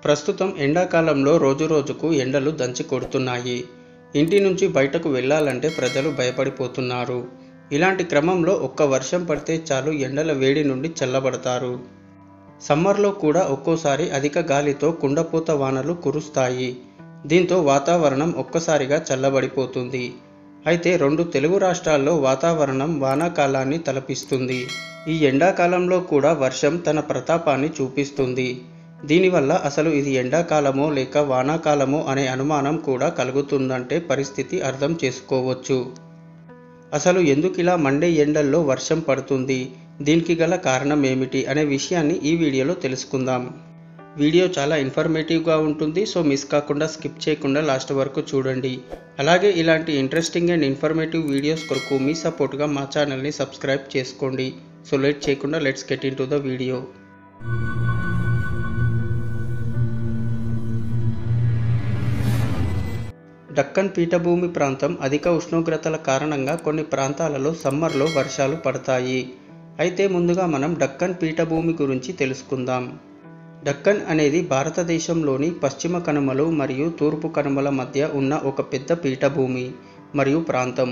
ప్రస్తుతం ఎండాకాలంలో రోజురోజుకు ఎండలు దంచి కొడుతున్నాయి. ఇంటి నుంచి బయటకు వెళ్ళాలంటే ప్రజలు భయపడిపోతున్నారు. ఇలాంటి క్రమంలో ఒక్క వర్షం పడితే చాలు ఎండల వేడి నుండి చల్లబడతారు. సమ్మర్లో కూడా ఒక్కోసారి అధిక గాలితో కుండపోత వానలు కురుస్తాయి. దీంతో వాతావరణం ఒక్కసారిగా చల్లబడిపోతుంది. అయితే 2 తెలుగు రాష్ట్రాల్లో వాతావరణం వానాకాలాన్ని తలపిస్తుంది. ఈ ఎండాకాలంలో కూడా వర్షం తన ప్రతాపాన్ని చూపిస్తుంది. దీనివల్ల అసలు ఇది ఎండాకాలమో లేక వానాకాలమో అనే అనుమానం కూడా కలుగుతుందంటే పరిస్థితి అర్థం చేసుకోవచ్చు. అసలు ఎందుకిలా మండే ఎండల్లో వర్షం పడుతుంది, దీనికి గల కారణం ఏమిటి అనే విషయాన్ని ఈ వీడియోలో తెలుసుకుందాం. వీడియో చాలా ఇన్ఫర్మేటివ్గా ఉంటుంది, సో మిస్ కాకుండా స్కిప్ చేయకుండా లాస్ట్ వరకు చూడండి. అలాగే ఇలాంటి ఇంట్రెస్టింగ్ అండ్ ఇన్ఫర్మేటివ్ వీడియోస్ కొరకు మీ సపోర్ట్గా మా ఛానల్ని సబ్స్క్రైబ్ చేసుకోండి. సో లేట్ చేయకుండా let's get into the video. Deccan పీఠభూమి ప్రాంతం అధిక ఉష్ణోగ్రతల కారణంగా కొన్ని ప్రాంతాలలో సమ్మర్లో వర్షాలు పడతాయి. అయితే ముందుగా మనం డక్కన్ పీఠభూమి గురించి తెలుసుకుందాం. డక్కన్ అనేది భారతదేశంలోని పశ్చిమ కనుమలు మరియు తూర్పు కనుమల మధ్య ఉన్న ఒక పెద్ద పీఠభూమి మరియు ప్రాంతం.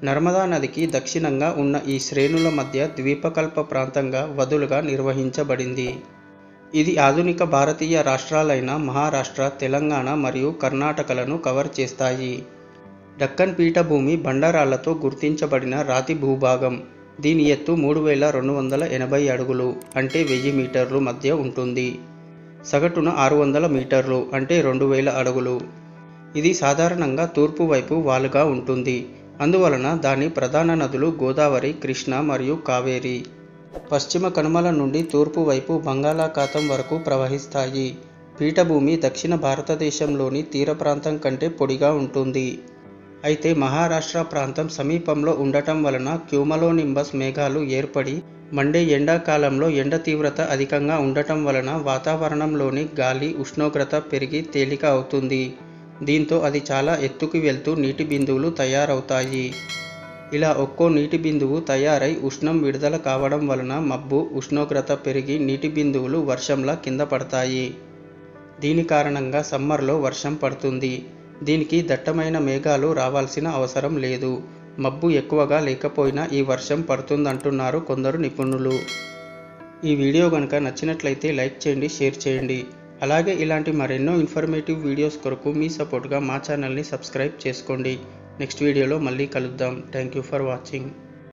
నర్మదా నదికి దక్షిణంగా ఉన్న ఈ శ్రేణుల మధ్య ద్వీపకల్ప ప్రాంతంగా వదులుగా నిర్వహించబడింది. ఇది ఆధునిక భారతీయ రాష్ట్రాలైన మహారాష్ట్ర, తెలంగాణ మరియు కర్ణాటకలను కవర్ చేస్తాయి. డక్కన్ పీఠభూమి బండరాళ్లతో గుర్తించబడిన రాతి భూభాగం. దీని ఎత్తు 3280 అడుగులు అంటే 1000 మీటర్లు మధ్య ఉంటుంది. సగటున 600 మీటర్లు అంటే 2000 అడుగులు. ఇది సాధారణంగా తూర్పు వైపు వాలుగా ఉంటుంది. అందువలన దాని ప్రధాన నదులు గోదావరి, కృష్ణ మరియు కావేరి. పశ్చిమ కనుమల నుండి తూర్పు వైపు బంగాళాఖాతం వరకు ప్రవహిస్తాయి. పీఠభూమి దక్షిణ భారతదేశంలోని తీర ప్రాంతం కంటే పొడిగా ఉంటుంది. అయితే మహారాష్ట్ర ప్రాంతం సమీపంలో ఉండటం వలన క్యూమలోనింబస్ మేఘాలు ఏర్పడి మండే ఎండాకాలంలో ఎండ తీవ్రత అధికంగా ఉండటం వలన వాతావరణంలోని గాలి ఉష్ణోగ్రత పెరిగి తేలిక అవుతుంది. దీంతో అది చాలా ఎత్తుకు వెళ్తూ నీటి బిందువులు తయారవుతాయి. ఇలా ఒక్కో నీటి బిందువు తయారై ఉష్ణం విడుదల కావడం వలన మబ్బు ఉష్ణోగ్రత పెరిగి నీటి బిందువులు వర్షంలా కింద పడతాయి. దీని కారణంగా సమ్మర్లో వర్షం పడుతుంది. దీనికి దట్టమైన మేఘాలు రావాల్సిన అవసరం లేదు. మబ్బు ఎక్కువగా లేకపోయినా ఈ వర్షం పడుతుందంటున్నారు కొందరు నిపుణులు. ఈ వీడియో కనుక నచ్చినట్లయితే లైక్ చేయండి, షేర్ చేయండి. అలాగే ఇలాంటి మరెన్నో ఇన్ఫర్మేటివ్ వీడియోస్ కొరకు మీ సపోర్ట్గా మా ఛానల్ని సబ్స్క్రైబ్ చేసుకోండి. నెక్స్ట్ వీడియోలో మళ్ళీ కలుద్దాం. Thank you for watching.